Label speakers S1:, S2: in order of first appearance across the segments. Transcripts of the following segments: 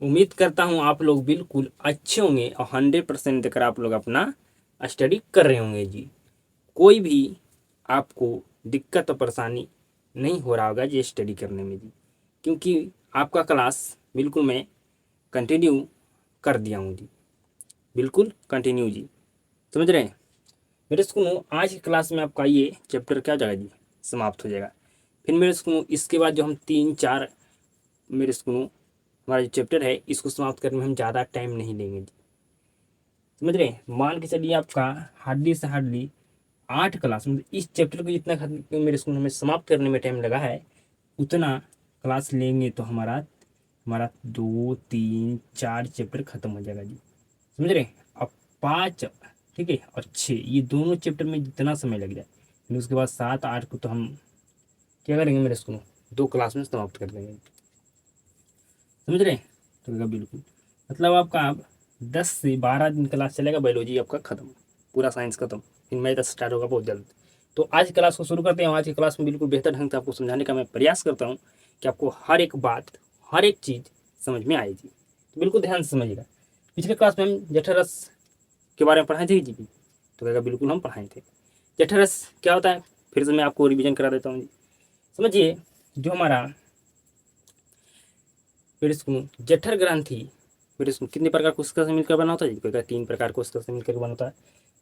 S1: उम्मीद करता हूँ आप लोग बिल्कुल अच्छे होंगे और 100% देकर आप लोग अपना स्टडी कर रहे होंगे जी। कोई भी आपको दिक्कत और परेशानी नहीं हो रहा होगा जी स्टडी करने में जी, क्योंकि आपका क्लास बिल्कुल मैं कंटिन्यू कर दिया हूँ जी, बिल्कुल कंटिन्यू जी। समझ रहे हैं मेरे स्कूल? आज की क्लास में आपका ये चैप्टर क्या हो जाएगा जी, समाप्त हो जाएगा। फिर मेरे स्कूल इसके बाद जो हम 3-4 मेरे स्कूल हमारा जो चैप्टर है इसको समाप्त करने में हम ज़्यादा टाइम नहीं लेंगे जी। समझ रहे हैं? मान के चलिए आपका हार्डली से हार्डली 8 क्लास, मतलब इस चैप्टर को जितना मेरे स्कूल में समाप्त करने में टाइम लगा है उतना क्लास लेंगे तो हमारा हमारा 2-3-4 चैप्टर खत्म हो जाएगा जी। समझ रहे हैं? अब 5, ठीक है, और 6 ये दोनों चैप्टर में जितना समय लग जाए, फिर उसके बाद 7-8 को तो हम क्या करेंगे मेरे स्कूल 2 क्लास में समाप्त कर देंगे। समझ रहे हैं? तो कहेगा बिल्कुल, मतलब आपका अब 10 से 12 दिन क्लास चलेगा, बायोलॉजी आपका खत्म, पूरा साइंस खत्म, फिर मैथ स्टार्ट होगा बहुत जल्द। तो आज क्लास को शुरू करते हैं। आज की क्लास में बिल्कुल बेहतर ढंग से आपको समझाने का मैं प्रयास करता हूँ कि आपको हर एक बात, हर एक चीज़ समझ में आएगी। तो बिल्कुल ध्यान से समझिएगा। पिछले क्लास में हम जठरस के बारे में पढ़ाए थे जी, तो कहेगा बिल्कुल हम पढ़ाए थे। जठरस क्या होता है फिर से मैं आपको रिविजन करा देता हूँ जी। समझिए, जो हमारा फिर इसको जठर ग्रंथि, फिर इसको कितने प्रकार कोशिका से मिलकर बना होता है? कोशिका 3 प्रकार कोशिका से मिलकर बना होता है।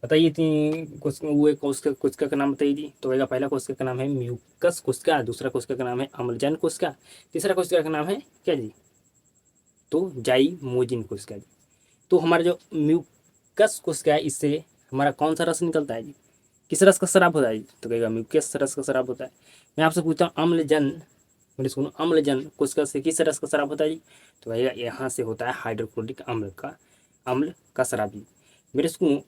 S1: बताइए 3 कोशिका, वो एक कोशिका का नाम बताइए जी। तो कहेगा पहला कोशिका का नाम है म्यूकस कोशिका, दूसरा कोशिका का नाम है अम्लजन कोशिका, तीसरा कोशिका का नाम है क्या जी? तो जाइमोजिन कोशिका जी। तो हमारा जो म्यूकस कोशिका है इससे हमारा कौन सा रस निकलता है जी? किस रस का शराब होता है जी? तो कहेगा म्यूकस रस का शराब होता है। मैं आपसे पूछता हूँ अम्लजन, मेरे सुनो, अम्लजन कोशिका से किस रस का शराब होता है जी? तो भैया यहाँ से होता है हाइड्रोक्लोरिक अम्ल का शराब जी। मेरे सुनो,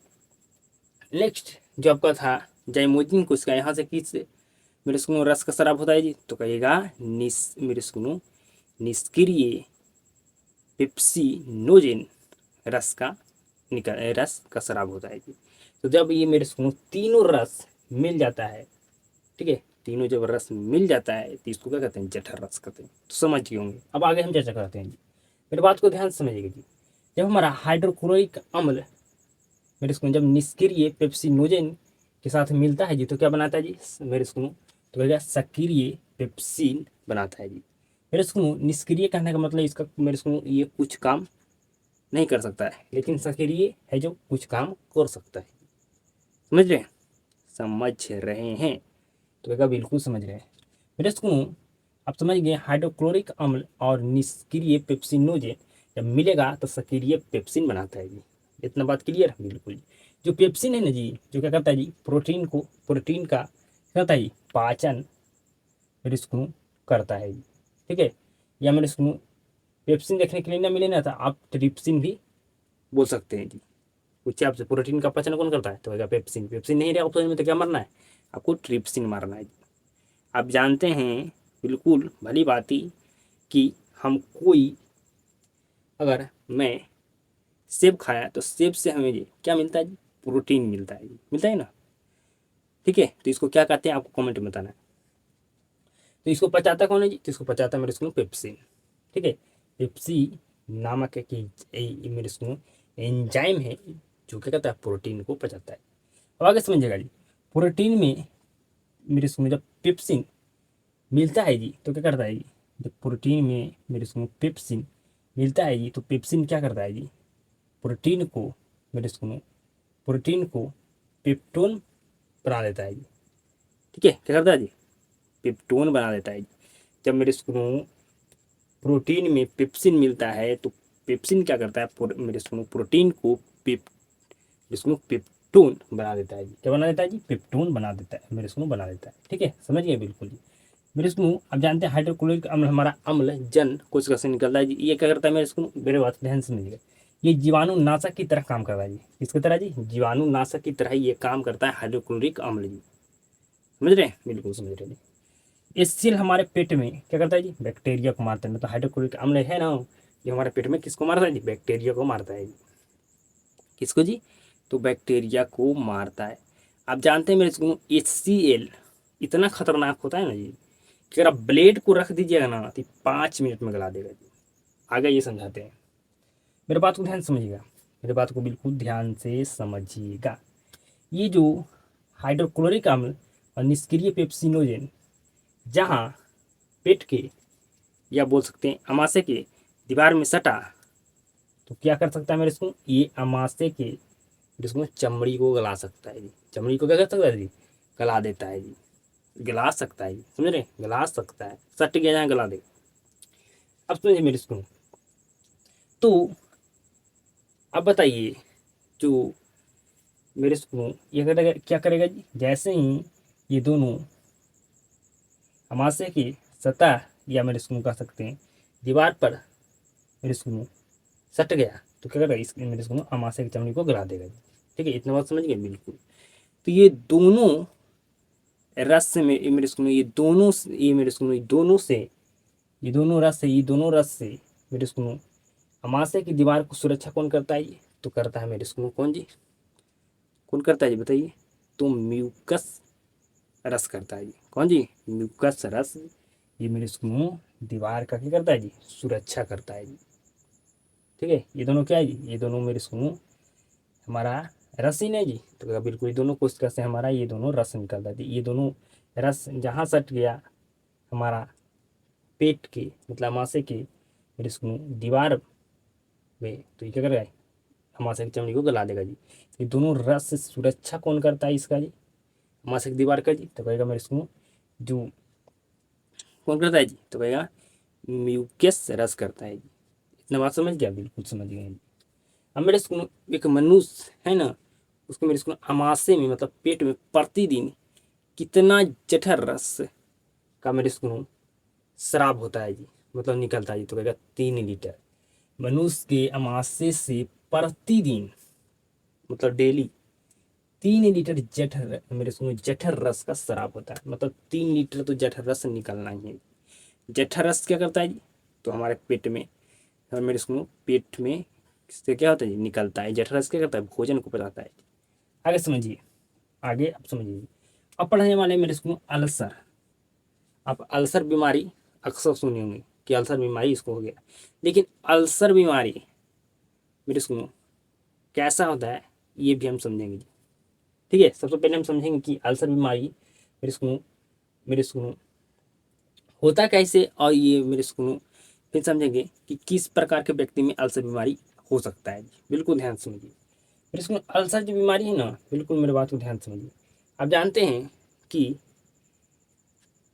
S1: नेक्स्ट जो आपका था जाइमोजिन कोशिका, यहाँ से किस मेरे सुनो रस का शराब होता है जी? तो कहिएगा मेरे सुनो निष्क्रिय पेप्सिनोजेन रस का रस का शराब होता है जी। तो जब ये मेरे सुनो तीनों रस मिल जाता है, ठीक है, तीनों जब रस मिल जाता है तो इसको क्या कहते हैं? जठर रस कहते हैं। तो समझ गए होंगे। अब आगे हम चर्चा करते हैं जी। मेरे बात को ध्यान से समझिएगा जी। जब हमारा हाइड्रोक्लोरिक अम्ल मेरे स्कूल जब निष्क्रिय पेप्सिनोजेन के साथ मिलता है जी तो क्या बनाता है जी मेरे स्कूल? तो क्या सक्रिय पेप्सिन बनाता है जी। मेरे स्कूल निष्क्रिय कहने का मतलब इसका मेरे स्कूल ये कुछ काम नहीं कर सकता है, लेकिन सक्रिय है जो कुछ काम कर सकता है। समझ रहे हैं? समझ रहे हैं? तो कहेगा बिल्कुल समझ रहे हैं। मेरे स्कूल आप समझ गए, हाइड्रोक्लोरिक अम्ल और निष्क्रिय पेप्सिनोजेन जब मिलेगा तो सक्रिय पेप्सिन बनाता है जी। इतना बात क्लियर है? बिल्कुल। जो पेप्सिन है ना जी, जो क्या करता है जी, प्रोटीन का क्या होता है जी, पाचन मेरे स्कूल करता है जी। ठीक है, या मेरे स्कूल पेप्सिन देखने के लिए ना मिले ना तो आप ट्रिप्सिन भी बोल सकते हैं जी। पूछे आपसे प्रोटीन का पाचन कौन करता है? तो कहेगा पेप्सिन। पेप्सिन नहीं रहा ऑप्शन में तो क्या मारना है? आपको ट्रिप्सिन मारना है। आप जानते हैं बिल्कुल भली बात ही कि हम कोई, अगर मैं सेब खाया तो सेब से हमें जी क्या मिलता है जी? प्रोटीन मिलता है जी, मिलता है ना? ठीक है, तो इसको क्या कहते हैं आपको कमेंट में बताना है। तो इसको पचाता कौन है जी? तो इसको पचाता है मेरे स्कूल पेप्सिन। ठीक है, पेप्सी नामक एक मेरे स्कूल एंजाइम है जो क्या कहता है प्रोटीन को पचाता है। अब आगे समझिएगा जी। प्रोटीन में मेरे स्कूल जब पेप्सिन मिलता है जी तो क्या करता है जी? जब प्रोटीन में मेरे स्कूल पेप्सिन मिलता है जी तो पेप्सिन क्या करता है जी? प्रोटीन को मेरे स्कूल प्रोटीन को पेप्टोन बना देता है जी। ठीक है, क्या करता है जी? पेप्टोन बना देता है जी। जब मेरे स्कूल प्रोटीन में पेप्सिन मिलता है तो पेप्सिन क्या करता है? मेरे स्कूल प्रोटीन को इसको पेप्टोन बना देता है जी। क्या बना देता है जी? पेप्टोन बना देता है, मेरे स्कूल बना देता है। ठीक है, समझिए बिल्कुल जी। मेरे स्कूल अब जानते हैं हाइड्रोक्लोरिक अम्ल हमारा अम्ल जन कोशिका से निकलता है जी। ये क्या करता है मेरे स्कूल? मेरे बात ध्यान से समझिएगा। ये जीवाणु नाशक की तरह काम करता है जी। किसकी तरह जी? जीवाणु नाशक की तरह ये काम करता है हाइड्रोक्लोरिक अम्ल जी। समझ रहे हैं? बिल्कुल समझ रहे हैं। ये सेल हमारे पेट में क्या करता है जी? बैक्टीरिया को मारता है। मतलब हाइड्रोक्लोरिक अम्ल है ना, ये हमारे पेट में किसको मारता है जी? बैक्टीरिया को मारता है जी। किसको जी? तो बैक्टीरिया को मारता है। आप जानते हैं मेरे स्कूल HCl इतना खतरनाक होता है ना जी कि अगर आप ब्लेड को रख दीजिएगा ना तो 5 मिनट में गला देगा जी। आगे ये समझाते हैं। मेरे बात को ध्यान से समझिएगा, मेरे बात को बिल्कुल ध्यान से समझिएगा। ये जो हाइड्रोक्लोरिक अम्ल और निष्क्रिय पेप्सिनोजेन जहाँ पेट के या बोल सकते हैं अमाशय के दीवार में सटा, तो क्या कर सकता है मेरे इसको, ये अमाशय के जिसको चमड़ी को गला सकता है जी। चमड़ी को क्या कर सकता है जी, गला देता है जी, गला सकता है जी, समझ रहे, गला सकता है, सट गया जहाँ गला दे। अब समझिए मेरे इसको, तो अब बताइए जो मेरे इसको ये करेगा क्या करेगा जी, जैसे ही ये दोनों अमाशय की सतह या मेरे इसको कह सकते हैं दीवार पर मेरे इसको सट गया, तो क्या करेगा, इस मेरे इसको अमाशय की चमड़ी को गला देगा जी। ठीक है, इतना बात समझ गए बिल्कुल। तो ये दोनों रस से मेरे इसको ये दोनों ये मेरे इसको दोनों से ये दोनों रस से मेरे इसको अमाशय की दीवार को सुरक्षा कौन करता है ये, तो करता है मेरे इसको कौन जी, कौन करता है जी बताइए, तो म्यूकस रस करता है जी। कौन जी, म्यूकस रस, ये मेरे इसको दीवार का क्या करता है जी, सुरक्षा करता है जी। ठीक है, ये दोनों क्या है जी, ये दोनों मेरे इसको हमारा रस ही नहीं जी, तो बिल्कुल ये दोनों कोशिका से हमारा ये दोनों रस निकलता है। ये दोनों रस जहाँ सट गया हमारा पेट के मतलब अमाशय के मेरे इसको दीवार में, तो ये क्या करेगा, अमाशय की चमड़ी को गला देगा जी। ये दोनों रस से सुरक्षा कौन करता है इसका जी, अमाशय की दीवार का जी, तो कहेगा मेरे इसको जो कौन करता है जी, तो कहेगा म्यूकस रस करता है जी। इतना बात समझ गया, बिल्कुल समझ गए। अब मेरे इसको एक मनुष्य है ना, उसको मेरे इसको अमाशय में मतलब पेट में प्रतिदिन कितना जठर रस का मेरे इसको स्राव होता है जी, मतलब निकलता है जी, तो कहेगा 3 लीटर। मनुष्य के अमाशय से प्रतिदिन मतलब डेली 3 लीटर जठर मेरे इसको जठर रस का स्राव होता है, मतलब 3 लीटर तो जठर रस निकलना ही है। जठर रस क्या करता है जी, तो हमारे पेट में मेरे इसको पेट में इससे क्या होता है जी, निकलता है। जठर रस क्या करता है, भोजन को पचाता है। आगे समझिए, आगे अब समझिए। अब पढ़ने वाले मेरे इसको अल्सर। आप अल्सर बीमारी अक्सर सुने होंगे कि अल्सर बीमारी इसको हो गया, लेकिन अल्सर बीमारी मेरे इसको कैसा होता है ये भी हम समझेंगे। ठीक है, सबसे पहले हम समझेंगे कि अल्सर बीमारी मेरे इसको होता कैसे, और ये मेरे इसको फिर समझेंगे कि किस प्रकार के व्यक्ति में अल्सर बीमारी हो सकता है। बिल्कुल ध्यान समझिए मेरे इसको, अल्सर जो बीमारी है ना, बिल्कुल मेरे बात को ध्यान समझिए। आप जानते हैं कि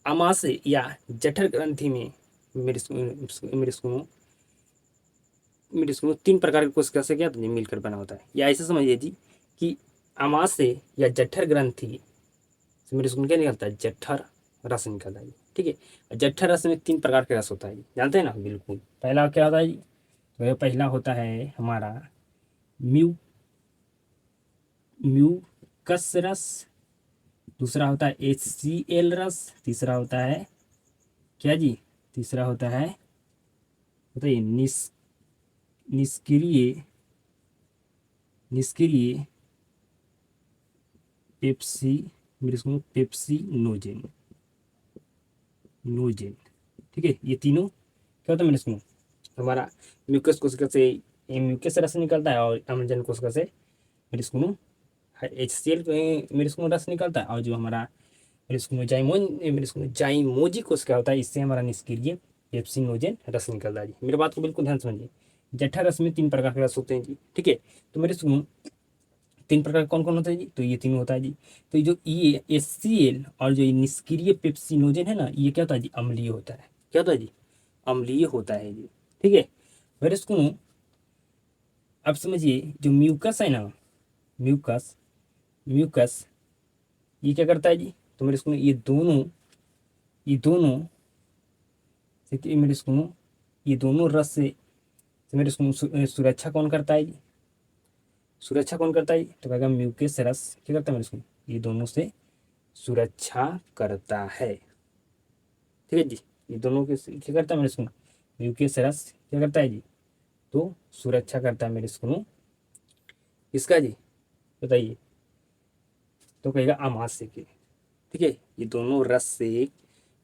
S1: अमाशय या जठर ग्रंथि में मेरे इसको 3 प्रकार के कोशिका से क्या मिलकर बना होता है, या ऐसे समझिए जी कि अमाशय या जठर ग्रंथि से मेरे इसको क्या निकलता है, जठर रस निकलता है। ठीक है, जठर रस में 3 प्रकार के रस होता है, जानते हैं ना बिल्कुल। पहला क्या होता है जी, तो पहला होता है हमारा म्यू म्यूकस रस, दूसरा होता है HCl रस, तीसरा होता है क्या जी, तीसरा होता है बताइए निष्क्रिय निष्क्रिय पेप्सी मेरे इसको पेप्सिनोजेन नोजेन। ठीक है, ये तीनों क्या होता है मेरे इसको, हमारा म्यूकस कोशिका से म्यूकस रस निकलता है, और अम्लजन कोशिका से मेरे इसको HCl मेरे इसको रस निकलता है, और जो हमारा मेरे इसको जाइमोजी कोशिका होता है, इससे हमारा निष्क्रिय पेप्सिनोजेन रस निकलता है जी। मेरे बात को बिल्कुल ध्यान समझिए। जठर रस में 3 प्रकार के रस होते हैं जी। ठीक है, तो मेरे इसको 3 प्रकार कौन कौन होता है जी, तो ये तीनों होता है जी। तो जो ये HCl और जो ये निष्क्रिय पेप्सिनोजेन है ना, ये क्या होता है जी, अम्लीय होता है। क्या होता है जी, अम्लीय होता है जी। ठीक है, मेरे इसको अब समझिए जो म्यूकस है ना, म्यूकस म्यूकस ये क्या करता है जी, तो मेरे इसको ये दोनों से मेरे इसको ये दोनों रस से मेरे इसको सुरक्षा कौन करता है जी, सुरक्षा कौन करता है, तो कहेगा म्यूकस रस क्या करता है मेरे इसको, ये दोनों से सुरक्षा करता है। ठीक है जी, ये दोनों के क्या करता है मेरे इसको, म्यूकस रस क्या करता है जी, तो सुरक्षा करता है मेरे इसको इसका जी, बताइए, तो कहेगा अमाशय के। ठीक है, ये दोनों रस से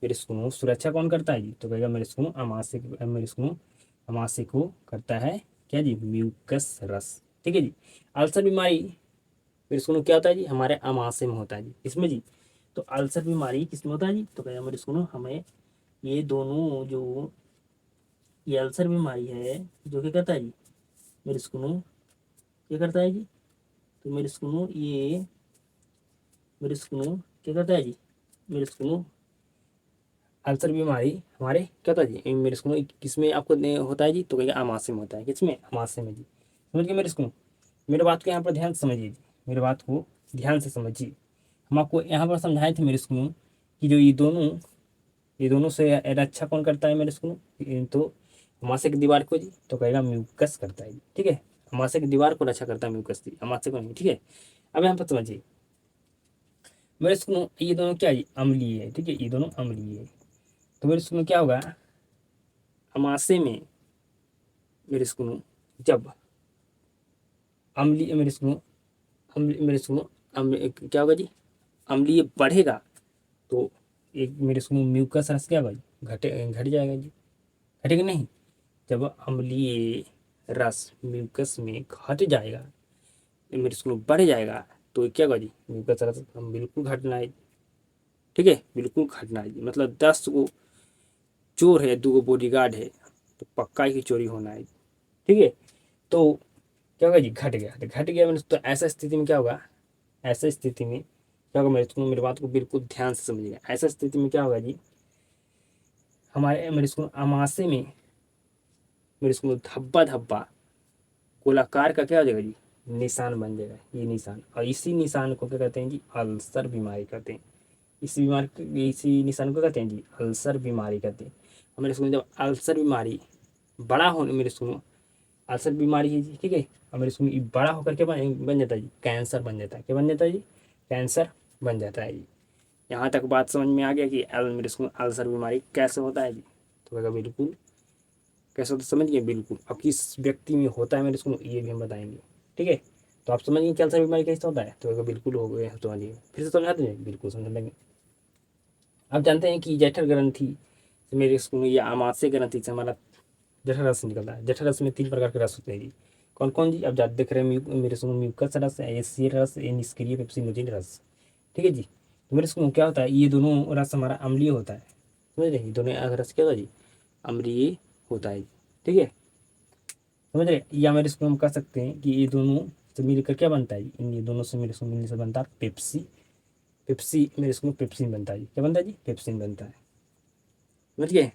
S1: मेरे इसको सुरक्षा कौन करता है जी, तो कहेगा मेरे इसको अमाशय मेरे इसको अमाशय को करता है क्या जी, म्यूकस रस। ठीक है जी। अल्सर बीमारी मेरे सुनो क्या होता है जी, हमारे अमाशय में होता है जी। इसमें जी, तो अल्सर बीमारी किसमें होता है जी, तो क्या मेरे सुनो हमें ये दोनों जो ये अल्सर बीमारी है जो क्या करता है जी, मेरे सुनो क्या करता है जी, तो मेरे सुनो ये मेरे सुनो क्या करता है जी, मेरे सुनो अल्सर बीमारी हमारे क्या होता है जी, मेरे सुनो किसमें आपको होता है जी, तो कहेगा अमाशय में होता है। किसमें, अमाशय में जी। समझ गए मेरे सुनो, मेरे बात को यहाँ पर ध्यान से समझिए जी, मेरे बात को ध्यान से समझिए। हम आपको यहाँ पर समझाए थे मेरे सुनो कि जो ये दोनों से रक्षा कौन करता है मेरे सुनो, तो अमाशय की दीवार को जी, तो कहेगा म्यूकस करता है जी। ठीक है, अमाशय की दीवार को रक्षा करता है म्यूकस जी, अमाशय को नहीं। ठीक है, अब यहाँ पर समझिए मेरे सुनो, ये दोनों क्या है, अम्लीय है। ठीक है, ये दोनों अम्लीय है। तो मेरे सुनो क्या होगा, अमाशय में मेरे सुनो जब अम्लीय मेरे सुनो मेरे सुनो क्या होगा जी, अम्लीय बढ़ेगा तो एक मेरे सुनो म्यूकस रस क्या होगा जी, घट जाएगा जी। घटेगा नहीं, जब अम्लीय रस म्यूकस में घट जाएगा, मेरे सुनो बढ़ जाएगा, तो क्या होगा जी, म्यूकस रस हम बिल्कुल घटना है। ठीक है, बिल्कुल घटना है जी, मतलब 10 गो चोर है, 2 गो बॉडीगार्ड है, तो पक्का ही चोरी होना है। ठीक है, तो क्या होगा जी, घट गया, तो घट गया मैंने, तो ऐसा स्थिति में क्या होगा, ऐसा स्थिति में क्या होगा, मेरे सुनो मेरी बात को बिल्कुल ध्यान से समझिएगा। ऐसा स्थिति में क्या होगा जी, हमारे मेरे सुनो अमाशय में मेरे सुनो धब्बा धब्बा गोलाकार का क्या हो जाएगा जी, निशान बन जाएगा, ये निशान। और इसी निशान को क्या कहते हैं जी, अल्सर बीमारी कहते हैं। इसी निशान को कहते हैं जी, अल्सर बीमारी कहते हैं। और मेरे सुनो जब अल्सर बीमारी बड़ा होने मेरे सुनो अल्सर बीमारी है जी। ठीक है, और मेरे सुनो ये बड़ा होकर के बन जाता है जी, कैंसर बन जाता है। क्या बन जाता है जी, कैंसर बन जाता है जी। यहाँ तक बात समझ में आ गया कि मेरे सुनो अल्सर बीमारी कैसे होता है जी, तो कहेगा बिल्कुल कैसे होता है, समझ गए बिल्कुल। अब किस व्यक्ति में होता है मेरे सुनो ये भी हम बताएंगे। ठीक है, तो आप समझ गए कि अल्सर बीमारी कैसे होता है, तो कहेगा बिल्कुल हो गए समझिए। फिर से समझा देंगे, बिल्कुल समझ लेंगे। आप जानते हैं कि जठर ग्रंथि से मेरे सुनो या आमाशय ग्रंथि से हमारा जठर रस निकलता है। जठर रस में 3 प्रकार के रस होते हैं जी। कौन कौन जी, अब जाते देख रहे हैं, मेरे सुनो म्यूकस रस, एसिड रस, ये निष्क्रिय पेप्सिनोजेन रस। ठीक है जी, तो मेरे सुनो क्या होता है, ये दोनों रस हमारा अम्लीय होता है। समझ रहे, ये दोनों रस क्या होता है जी, अम्लीय होता है। ठीक है, समझ रहे, या मेरे सुनो हम कह सकते हैं कि ये दोनों से मिलकर क्या बनता है जी, इन ये दोनों से मेरे सुनो मिलने से बनता है पेप्सी। पेप्सी मेरे सुनो पेप्सिन बनता है जी। क्या बनता है जी, पेप्सिन बनता है। समझ गए,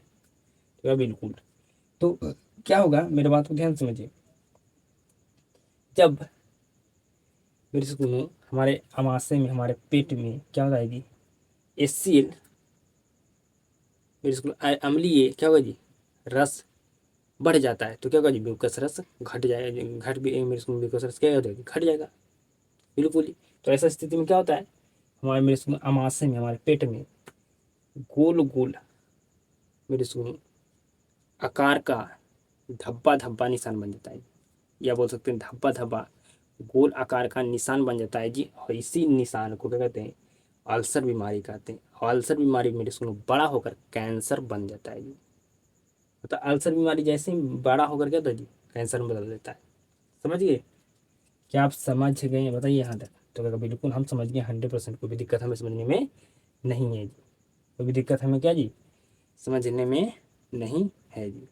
S1: तो बिल्कुल। तो क्या होगा, मेरे बात को ध्यान से समझिए, जब मेरे सुनो हमारे अमाशय में हमारे पेट में क्या होता है जी, एसिड मेरे सुनो अम्लीय क्या होगा जी, रस बढ़ जाता है, तो क्या होगा जी, म्यूकस रस घट जाएगा, घट भी मेरे सुनो म्यूकस रस क्या हो जाएगा, घट जाएगा बिल्कुल ही। तो ऐसा स्थिति में क्या होता है, हमारे मेरे सुनो अमाशय में हमारे पेट में गोल गोल मेरे सुनो आकार का धब्बा धब्बा निशान बन जाता है, या बोल सकते हैं धब्बा धब्बा गोल आकार का निशान बन जाता है जी। और इसी निशान को क्या कहते हैं, अल्सर बीमारी कहते हैं। और अल्सर बीमारी मेरे सुनो बड़ा होकर कैंसर बन जाता है जी। मतलब अल्सर बीमारी जैसे ही बड़ा होकर क्या होता है जी, कैंसर में बदल देता है। समझ गए, क्या आप समझ गए, बताइए यहाँ तक। तो अगर बिल्कुल हम समझ गए 100%, कोई भी दिक्कत हमें समझने में नहीं है जी। कोई भी दिक्कत हमें क्या जी, समझने में नहीं है जी।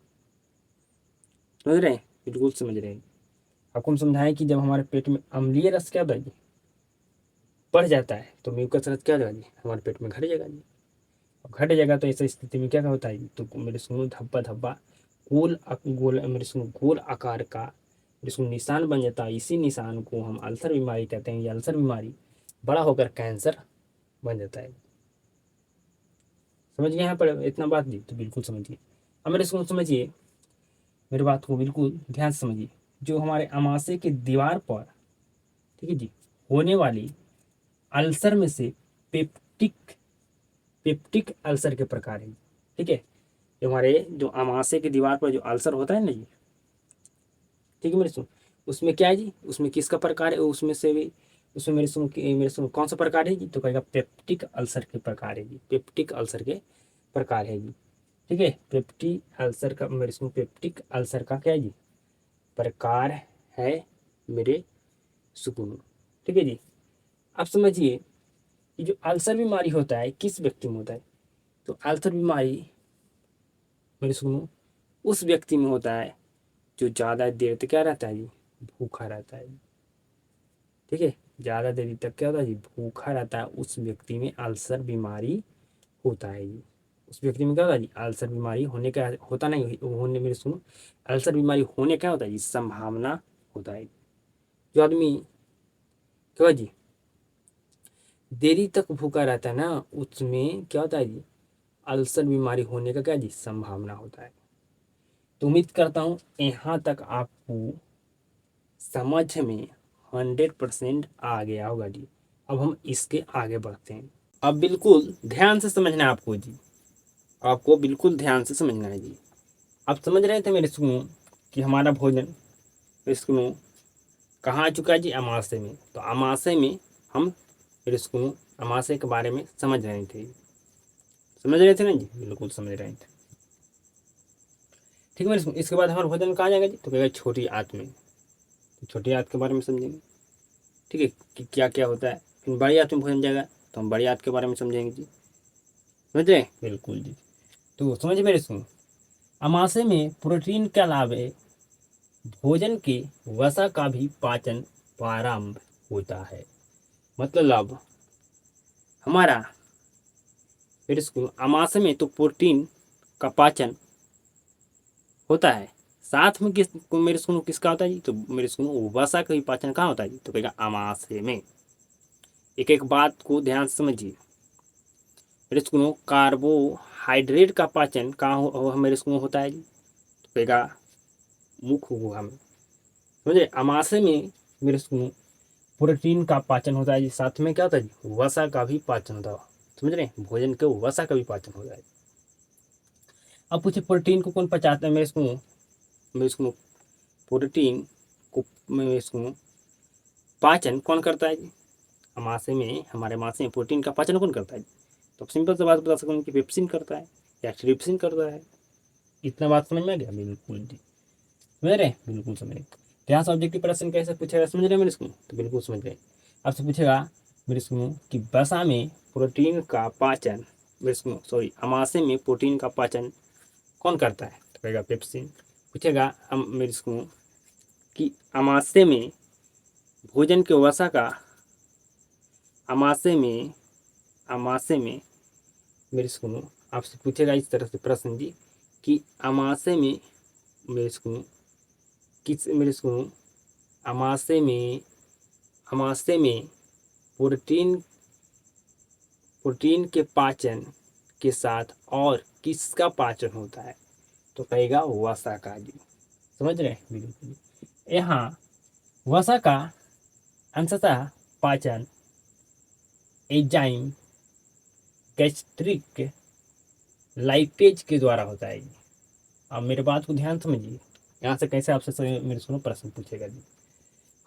S1: समझ रहे हैं, बिल्कुल समझ रहे हैं। आपको हम समझाएं कि जब हमारे पेट में अम्लीय रस क्या होता है जी, बढ़ जाता है, तो म्यूकस रस क्या हो जाएगा जी, हमारे पेट में घट जाएगा जी। और घट जाएगा तो ऐसी स्थिति में क्या होता है जी, तो मेरे सुनो धब्बा धब्बा गोल मेरे सुनो गोल आकार का मेरे सुनो निशान बन जाता है। इसी निशान को हम अल्सर बीमारी कहते हैं। ये अल्सर बीमारी बड़ा होकर कैंसर बन जाता है। समझ गए यहाँ पर इतना बात जी, तो बिल्कुल समझिए। अब मेरे सुनो समझिए, मेरी बात को बिल्कुल ध्यान से समझिए। जो हमारे अमाशय की दीवार पर, ठीक है जी, होने वाली अल्सर में से पेप्टिक पेप्टिक अल्सर के प्रकार है। ठीक है, जो हमारे जो अमाशय की दीवार पर जो अल्सर होता है ना जी, ठीक है मेरे सुन, उसमें क्या है जी, उसमें किसका प्रकार है, उसमें से भी उसमें मेरे सुन कौन सा प्रकार है जी, तो कहेगा पेप्टिक अल्सर के प्रकार है जी। पेप्टिक अल्सर के प्रकार है जी। ठीक है, पेप्टिक अल्सर का मेरे सुनो, पेप्टिक अल्सर का क्या है जी, प्रकार है मेरे सुकून। ठीक है जी। अब समझिए कि जो अल्सर बीमारी होता है किस व्यक्ति में होता है, तो अल्सर बीमारी मेरे सुनो उस व्यक्ति में होता है जो ज़्यादा देर तक क्या रहता है जी, भूखा रहता है। ठीक है, ज़्यादा देर तक क्या होता है जी, भूखा रहता है, उस व्यक्ति में अल्सर बीमारी होता है जी। उस व्यक्ति में क्या होता है जी, अल्सर बीमारी होने का होता नहीं होने मेरे सुनो, अल्सर बीमारी होने का होता है जी, संभावना होता है। जो आदमी क्या होता है जी, देरी तक भूखा रहता है ना, उसमें क्या होता है जी, अल्सर बीमारी होने का क्या जी, संभावना होता है। तो उम्मीद करता हूँ यहाँ तक आपको समझ में 100% आ गया होगा जी। अब हम इसके आगे बढ़ते हैं। अब बिल्कुल ध्यान से समझना है आपको जी, आपको बिल्कुल ध्यान से समझना है जी। आप समझ रहे थे मेरे सुनो कि हमारा भोजन मेरे सुनो कहाँ आ चुका है जी, अमाशय में। तो अमाशय में हम मेरे सुनो अमाशय के बारे में समझ रहे थे, समझ रहे थे ना जी, बिल्कुल समझ रहे थे। ठीक है मेरे सुनो, इसके बाद हमारा भोजन कहाँ जाएगा जी, तो कहेगा छोटी आंत में। तो छोटी आंत के बारे में समझेंगे, ठीक है, कि क्या क्या होता है। फिर बड़ी आंत में भोजन जाएगा तो हम बड़ी आंत के बारे में समझेंगे जी, समझ रहे हैं, बिल्कुल जी। तो समझ मेरे सुनो, अमाशय में प्रोटीन के अलावे भोजन के वसा का भी पाचन प्रारंभ होता है। मतलब हमारा मेरे स्कूल अमाशय में तो प्रोटीन का पाचन होता है, साथ में किस मेरे स्कूल किसका होता है जी, तो मेरे स्कूल वसा का भी पाचन कहाँ होता है जी, तो कहेगा अमाशय में। एक एक बात को ध्यान से समझिए। मेरे स्कूल कार्बोहाइड्रेट का पाचन कहाँ मेरे स्कूल होता है जी, तो कहेगा मुख गुहा में। समझे, अमाशय में मेरे स्कूल प्रोटीन का पाचन होता है जी, साथ में क्या होता है जी, वसा का भी पाचन होता है। समझ रहे हैं, भोजन के वसा का भी पाचन होता है। अब पूछे प्रोटीन को कौन पचाता है मेरे इसको प्रोटीन को मेरे इसको पाचन कौन करता है जी, अमाशय में हमारे अमाशय में प्रोटीन का पाचन कौन करता है। तो सिंपल सी बात बता सकते हैं कि पेप्सिन करता है या ट्रिप्सिन करता है। इतना बात समझ में आ गया, बिल्कुल जी, समझ रहे हैं, बिल्कुल समझ रहे। यहाँ से ऑब्जेक्टिव प्रश्न कैसे पूछेगा, समझ रहे हैं मेरे इसको, तो बिल्कुल समझ रहे। आपसे पूछेगा मेरे इसको कि वसा में प्रोटीन का पाचन मेरे इसको सॉरी अमाशय में प्रोटीन का पाचन कौन करता है, तो कहेगा पेप्सिन। पूछेगा मेरे इसको कि अमाशय में भोजन के वसा का अमाशय में मेरे इसको आपसे पूछेगा इस तरह से प्रश्न जी कि अमाशय में मेरे इसको किस मेरे इसको अमाशय में प्रोटीन प्रोटीन के पाचन के साथ और किसका पाचन होता है, तो कहेगा वसा का जी। समझ रहे हैं, बिल्कुल। यहाँ वसा का अंशतः पाचन एंजाइम गैस्ट्रिक लाइपेज के द्वारा होता है जी। अब मेरे बात को ध्यान समझिए, यहाँ से कैसे आपसे मेरे सुनो प्रश्न पूछेगा जी।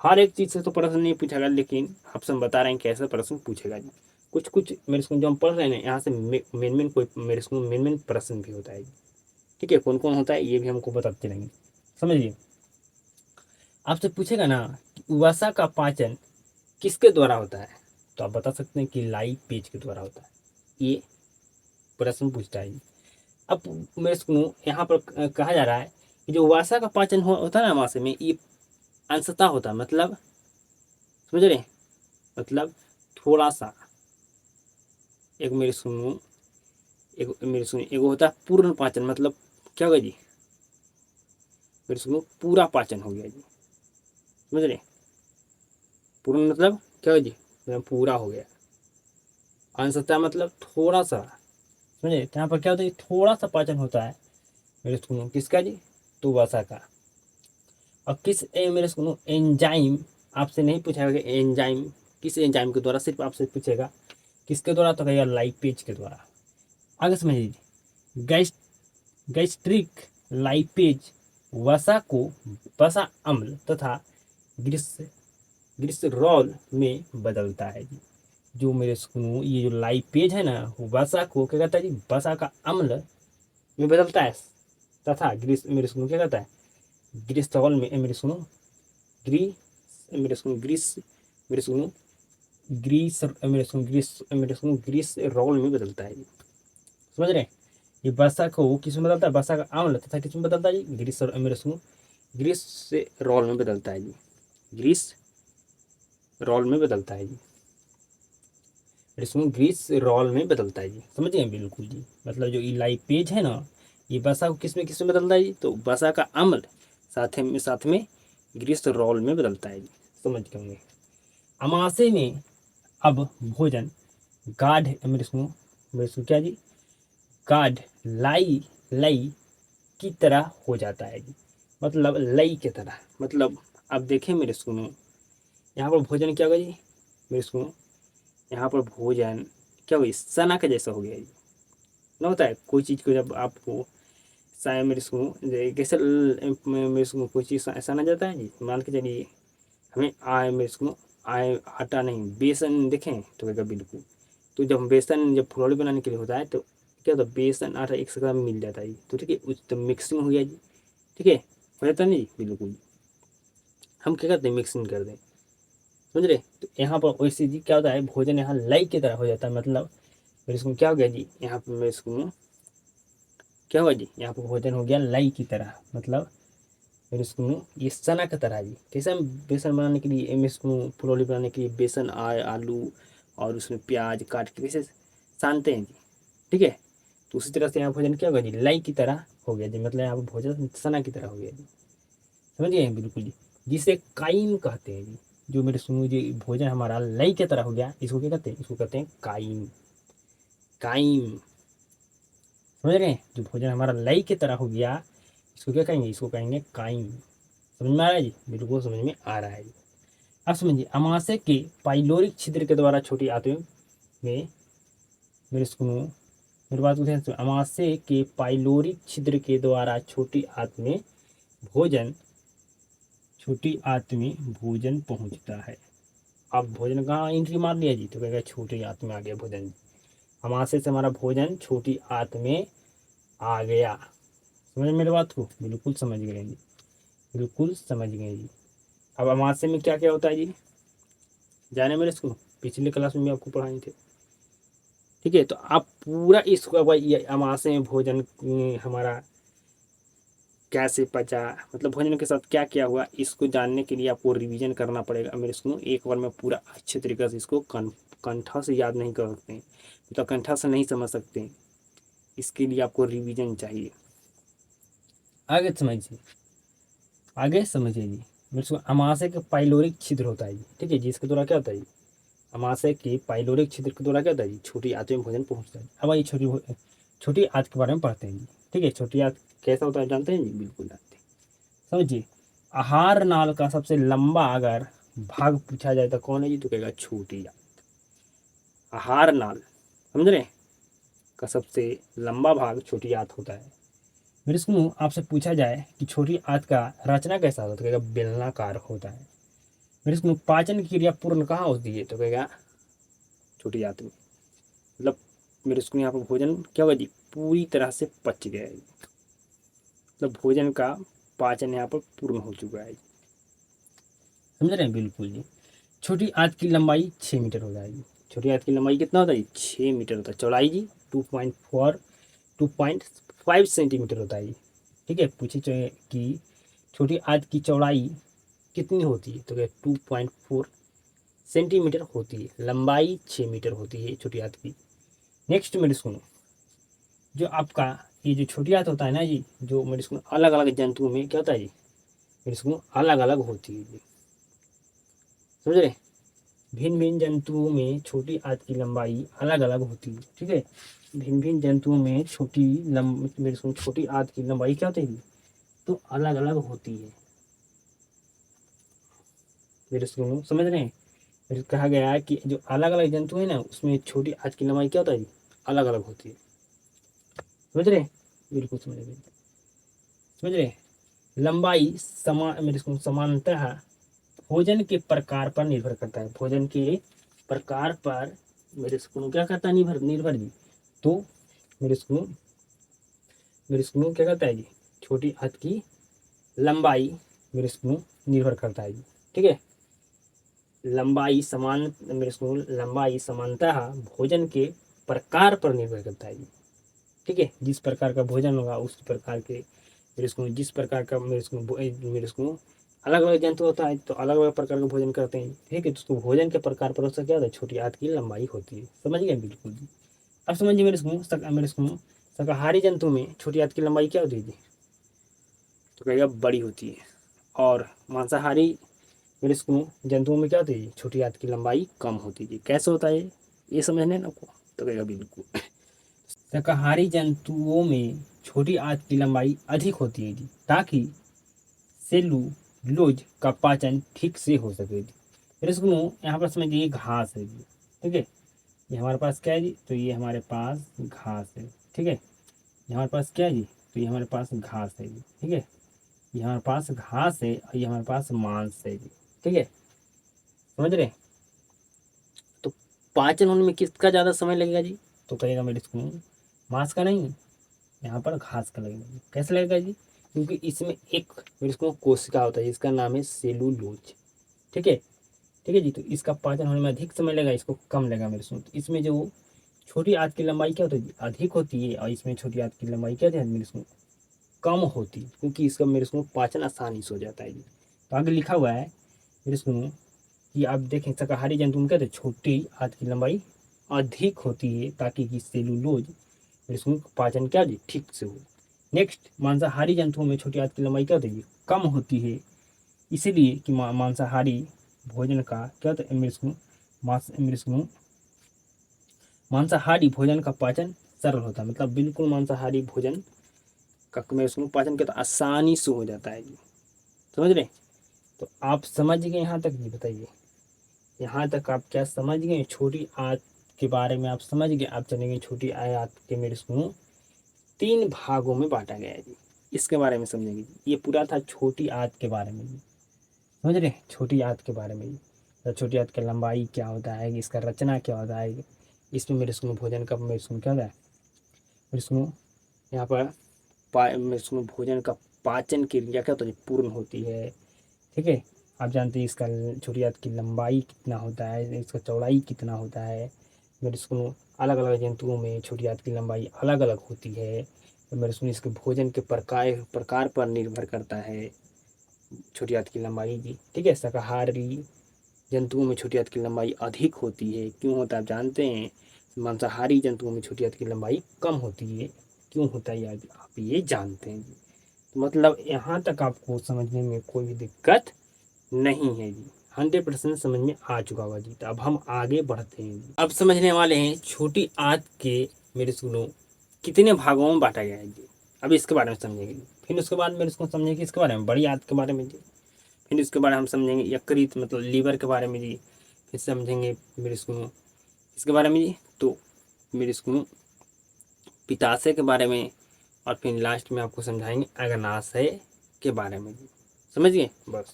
S1: हर एक चीज़ से तो प्रश्न नहीं पूछेगा, लेकिन आपसे हम बता रहे हैं कैसे प्रश्न पूछेगा जी। कुछ कुछ मेरे स्कूल जो हम पढ़ रहे हैं यहाँ से मेन कोई मेरे स्कूल मेन प्रश्न भी होता है जी। ठीक है, कौन कौन होता है ये भी हमको बताते रहेंगे, समझिए। आपसे पूछेगा ना कि वसा का पाचन किसके द्वारा होता है, तो आप बता सकते हैं कि लाइपेज के द्वारा होता है। ये प्रश्न पूछता है जी। अब मेरे स्कूल यहाँ पर कहा जा रहा है कि जो वसा का पाचन होता है ना अमाशय में, ये अंशतः होता है, मतलब समझ रहे हैं? मतलब थोड़ा सा, एक मेरे सुनो एक होता है पूर्ण पाचन, मतलब क्या होगा जी, मेरे सुनो पूरा पाचन हो गया जी। समझ रहे, पूर्ण मतलब क्या होगा जी, मतलब पूरा हो गया। अंशतः मतलब थोड़ा सा, समझे, तो यहाँ पर क्या होता है, थोड़ा सा पाचन होता है मेरे सुनो किसका जी, तो वसा का। और किस मेरे सुनो एंजाइम, आपसे नहीं पूछा गया एंजाइम किस एंजाइम के द्वारा, सिर्फ आपसे पूछेगा किसके द्वारा, तो कहेगा लाइपेज के द्वारा। आगे समझ लीजिए, गैस्ट्रिक लाइपेज वसा को वसा अम्ल तथा ग्लिसरॉल में बदलता है जी। जो मेरे सुनो ये जो लाइपेज है ना, वो वसा को क्या कहता है जी, वसा का अम्ल में बदलता है तथा ग्रीष्म मेरे स्कूल क्या कहता है, ग्रीष्मकाल में मेरे स्कूल ग्रीस मेरे स्कूल ग्रीस मेरे स्कूल ग्रीस रोल में बदलता है। समझ रहे हैं? ये वर्षा को किस में बदलता है, वर्षा का आम्ल तथा किस में बदलता है जी, ग्रीस मेरे स्कूल ग्रीस से रोल में बदलता है जी, ग्रीस रोल में बदलता है जी, इसमें ग्रीस रोल में बदलता है जी। समझ गए बिल्कुल जी। मतलब जो इलाई पेज है ना, ये वसा को किस में बदलता है जी, तो वसा का अम्ल साथ में ग्रीस रोल में बदलता है जी। समझ गए होंगे। अमाशय में अब भोजन गाढ़ मेरे क्या जी, गाढ़ लाई लई की तरह हो जाता है जी। मतलब लई की तरह, मतलब अब देखें मेरे सुनो, यहाँ पर भोजन क्या होगा जी मेरे सुनो, यहाँ पर भोजन क्या होगी, सना के जैसा हो गया जी। ना होता है कोई चीज़ को जब आपको मेरे सुनो कैसे मेरे सुनो कोई चीज़ सना जाता है जी, मान के चलिए हमें आए मेरे सुनो आए आटा नहीं बेसन देखें तो क्या बिल्कुल, तो जब बेसन जब फुलौड़ी बनाने के लिए होता है तो क्या होता है, बेसन आटा एक साथ मिल जाता है जी, तो ठीक है उस तो मिक्सिंग हो गया जी। ठीक है, हो जाता नहीं बिल्कुल, हम क्या करते हैं मिक्सिंग कर दें। समझ रहे? तो यहाँ पर वैसे जी क्या होता है, भोजन यहाँ लय की तरह हो जाता है। मतलब मेरे इसको क्या हो गया जी, यहाँ पर मेरे इसको क्या हुआ जी, यहाँ पर भोजन हो गया लय की तरह। मतलब मेरे इसको ये सना की तरह जी। कैसे हम बेसन बनाने के लिए इसको फुलौड़ी बनाने के लिए बेसन आलू और उसमें प्याज काट के कैसे सानते हैं जी। ठीक है, तो उसी तरह से यहाँ भोजन क्या होगा जी, लय की तरह हो गया जी। मतलब यहाँ पर भोजन सना की तरह हो गया जी। समझ गए बिल्कुल जी, जिसे काइम कहते हैं जी। जो मेरे सुनो जी भोजन हमारा लय की तरह हो गया, इसको क्या कहते हैं, इसको कहते हैं काइम। काइम, समझ रहे हैं? जो भोजन हमारा लय की तरह हो गया, इसको क्या कहेंगे, इसको कहेंगे काइम। समझ में आ रहा है जी, बिल्कुल समझ में आ रहा है जी। अब समझिए, अमाशय के पाइलोरिक छिद्र के द्वारा छोटी आंतों में मेरे सुनो मेरी बात को ध्यान से, अमाशय के पाइलोरिक छिद्र के द्वारा छोटी आंत में भोजन पहुंचता है। अब भोजन कहाँ एंट्री मार लिया जी, तो कहेगा छोटी आंत में आ गया भोजन। अमाशय से हमारा भोजन छोटी आंत में आ गया। समझ मेरे बात को, बिल्कुल समझ गए जी, बिल्कुल समझ गए जी। अब अमाशय में क्या क्या होता है जी, जाने मेरे इसको पिछले क्लास में भी आपको पढ़ाए थे। ठीक है, तो आप पूरा इसको ये अमाशय में भोजन हमारा कैसे पचा, मतलब भोजन के साथ क्या क्या हुआ, इसको जानने के लिए आपको रिवीजन करना पड़ेगा मेरे सुनो। एक बार में पूरा अच्छे तरीके से इसको कंठा से याद नहीं कर सकते, मतलब कंठा से नहीं समझ सकते, इसके लिए आपको रिवीजन चाहिए। आगे समझिए, आगे समझिए जी। मेरे को अमाशय के पाइलोरिक छिद्र होता है जी। ठीक है, जिसके द्वारा क्या होता है जी, अमाशय के पाइलोरिक छिद्र के द्वारा क्या होता है जी, छोटी आंत में भोजन पहुंचता है। अब आइए छोटी आंत के बारे में पढ़ते हैं जी। ठीक है, छोटी आंत कैसा होता है जानते हैं जी, बिल्कुल जानते हैं। समझिए, आहार नाल का सबसे लंबा अगर भाग पूछा जाए तो कौन है जी, तो कहेगा छोटी आंत। आहार नाल समझ रहे का सबसे लंबा भाग छोटी आंत होता है। मेरे सुनो, आपसे पूछा जाए कि छोटी आंत का रचना कैसा होता है, तो कहेगा बेलनाकार होता है। मेरे सुनो, पाचन की क्रिया पूर्ण कहाँ होती है, तो कहेगा छोटी आंत में। मतलब मेरे सुनो यहाँ पर भोजन क्या होगा जी, पूरी तरह से पच गया है, मतलब भोजन का पाचन यहाँ पर पूर्ण हो चुका है। समझ रहे हैं बिल्कुल जी। छोटी आंत की लंबाई 6 मीटर हो जाएगी। छोटी आंत की लंबाई कितना होता है जी, 6 मीटर होता है। चौड़ाई जी 2.5 सेंटीमीटर होता है जी। ठीक है, पूछे कि छोटी आंत की चौड़ाई कितनी होती है, तो क्या 2.4 सेंटीमीटर होती है। लंबाई 6 मीटर होती है छोटी आंत की। नेक्स्ट मेरे सुनो, जो आपका ये जो छोटी आंत होता है ना जी, जो मेरे सुनो अलग अलग जंतुओं में क्या होता है जी, मेरे सुनो अलग अलग होती है जी। समझ रहे? भिन्न भिन्न जंतुओं में छोटी आंत की लंबाई अलग अलग होती है। ठीक है, भिन्न भिन्न जंतुओं में मेरे सुनो छोटी आंत की लंबाई क्या होती है, तो अलग अलग होती है। मेरे सुनो समझ रहे हैं? फिर कहा गया है कि जो अलग अलग जंतु है ना, उसमें छोटी आंत की लंबाई क्या होता है जी, अलग अलग होती है। समझ रहे? बिल्कुल समझ रहे, समझ रहे? लंबाई मेरे को समानतः भोजन के प्रकार पर निर्भर करता है। भोजन के प्रकार पर मेरे को क्या करता है, निर्भर निर्भर जी। तो मेरे को मेरे स्कूल क्या कहता है जी, छोटी हाथ की लंबाई मेरे स्कूल निर्भर करता है जी। ठीक है, लंबाई समान मेरे स्कूल लंबाई समानतः भोजन के प्रकार पर निर्भर करता है जी। ठीक है, जिस प्रकार का भोजन होगा उस प्रकार के मेरे स्कूल, जिस प्रकार का मेरे स्कूल अलग अलग जंतु होता है तो अलग अलग प्रकार का भोजन करते हैं। ठीक है, तो उसको भोजन के प्रकार पर उसका क्या होता है, छोटी आंत की लंबाई होती है। समझ गए बिल्कुल जी। अब समझिए मेरे स्कूल शाकाहारी जंतु में छोटी आंत की लंबाई क्या होती है जी, तो कहेगा बड़ी होती है। और मांसाहारी मेरे स्कूल जंतुओं में क्या होती है, छोटी आंत की लंबाई कम होती है। कैसे होता है ये समझने ना आपको, तो कहेगा बिल्कुल। शाकाहारी जंतुओं में छोटी आंत की लंबाई अधिक होती है जी, ताकि सेलुलोज का पाचन ठीक से हो सके जी। फिर इसको यहाँ पर समझिए ये घास है जी। ठीक है, ये हमारे पास क्या है जी, तो ये हमारे पास घास है। ठीक है, ये हमारे पास क्या है जी, तो ये हमारे पास घास है जी। ठीक है, ये हमारे पास घास है और ये हमारे पास मांस है जी। ठीक है, समझ रहे। तो पाचन होने में किसका ज़्यादा समय लगेगा जी, तो कहेगा मेरे इसको मांस का नहीं, यहाँ पर घास का लगेगा। कैसे लगेगा जी, क्योंकि इसमें एक मेरे इसको कोशिका होता है जिसका नाम है सेलुलोज। ठीक है, ठीक है जी, तो इसका पाचन होने में अधिक समय लगेगा, इसको कम लगेगा मेरे इसमें। तो इसमें जो छोटी आंत की लंबाई क्या होती है, अधिक होती है, और इसमें छोटी आंत की लंबाई क्या है मेरे इसमें कम होती है, क्योंकि इसका मेरे इसमें पाचन आसानी से हो जाता है जी। तो आगे लिखा हुआ है मेरे इसमें कि आप देखें शाकाहारी जंतु में कहते हैं छोटी आंत की लंबाई अधिक होती है, ताकि कि सेलुलोज इसमें पाचन क्या जी ठीक से हो। नेक्स्ट, मांसाहारी जंतुओं में छोटी आंत की लंबाई क्या होती है, कम होती है, इसीलिए कि मांसाहारी भोजन का क्या होता है मांसाहारी भोजन का पाचन सरल होता है। मतलब बिल्कुल मांसाहारी भोजन का पाचन क्या, तो आसानी से हो जाता है जी। समझ रहे। तो आप समझ गए यहाँ तक जी, बताइए यहाँ तक आप क्या समझ गए, छोटी आंत के बारे में आप समझ गए। आप चलेंगे छोटी आंत के मेरे इसको 3 भागों में बांटा गया है जी, इसके बारे में समझेंगे जी। ये पूरा था छोटी आंत के बारे में जी। समझ रहे, छोटी आंत के बारे में जी, तो छोटी आंत की लंबाई क्या होता है, इसका रचना क्या होता है, इसमें मेरे इसको भोजन का मेरे इसको क्या होता है, मेरे इसको यहाँ पर मेरे इसको भोजन का पाचन क्रिया क्या होता है, पूर्ण होती है। ठीक है, आप जानते हैं इसका छोटी आंत की लंबाई कितना होता है, इसका चौड़ाई कितना होता है। मेरे इसको अलग अलग जंतुओं में छोटी आंत की लंबाई अलग अलग होती है। तो मेरे इसको इसके भोजन के प्रकार पर निर्भर करता है छोटी आंत की लंबाई जी। ठीक है, शाकाहारी जंतुओं में छोटी आंत की लंबाई अधिक होती है, क्यों होता है आप जानते हैं। मांसाहारी जंतुओं में छोटी आंत की लंबाई कम होती है, क्यों होता है आप ये जानते हैं जी। तो मतलब यहाँ तक आपको समझने में कोई भी दिक्कत नहीं है जी, 100% समझ में आ चुका होगा जी। तो अब हम आगे बढ़ते हैं जी। अब समझने वाले हैं छोटी आंत के मेरे सुनो कितने भागों में बांटा गया है जी। अब इसके बारे में समझेंगे, फिर उसके बाद मेरे इसको समझेंगे इसके बारे में, बड़ी आंत के बारे में जी। फिर इसके बारे में हम समझेंगे यकृत मतलब लीवर के बारे में जी। फिर समझेंगे मेरे इसको इसके बारे में जी, तो मेरे इसको पित्ताशय के बारे में। और फिर लास्ट में आपको समझाएंगे अग्नाशय के बारे में जी। समझिए, बस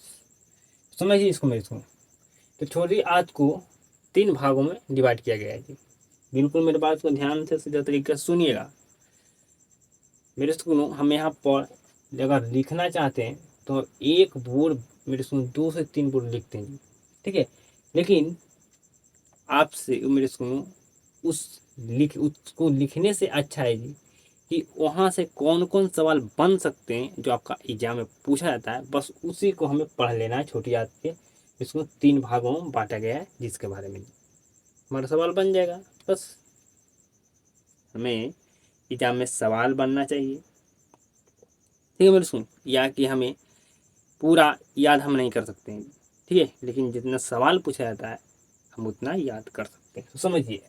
S1: समझिए इसको मेरे इसको। तो छोटी आंत को 3 भागों में डिवाइड किया गया है जी। बिल्कुल मेरे बात को ध्यान से सीधा तरीके से सुनिएगा मेरे स्कूलों। हम यहाँ पर अगर लिखना चाहते हैं तो एक बोर्ड मेरे स्कूल 2 से 3 बोर्ड लिखते हैं जी। ठीक है, लेकिन आपसे मेरे स्कूलों उसको लिखने से अच्छा है जी कि वहाँ से कौन कौन सवाल बन सकते हैं जो आपका एग्जाम में पूछा जाता है, बस उसी को हमें पढ़ लेना है। छोटी आंत के इसको 3 भागों में बांटा गया है, जिसके बारे में हमारा सवाल बन जाएगा। बस हमें एग्जाम में सवाल बनना चाहिए। ठीक है मेरे सुन, या कि हमें पूरा याद हम नहीं कर सकते हैं। ठीक है, लेकिन जितना सवाल पूछा जाता है हम उतना याद कर सकते हैं। तो समझिए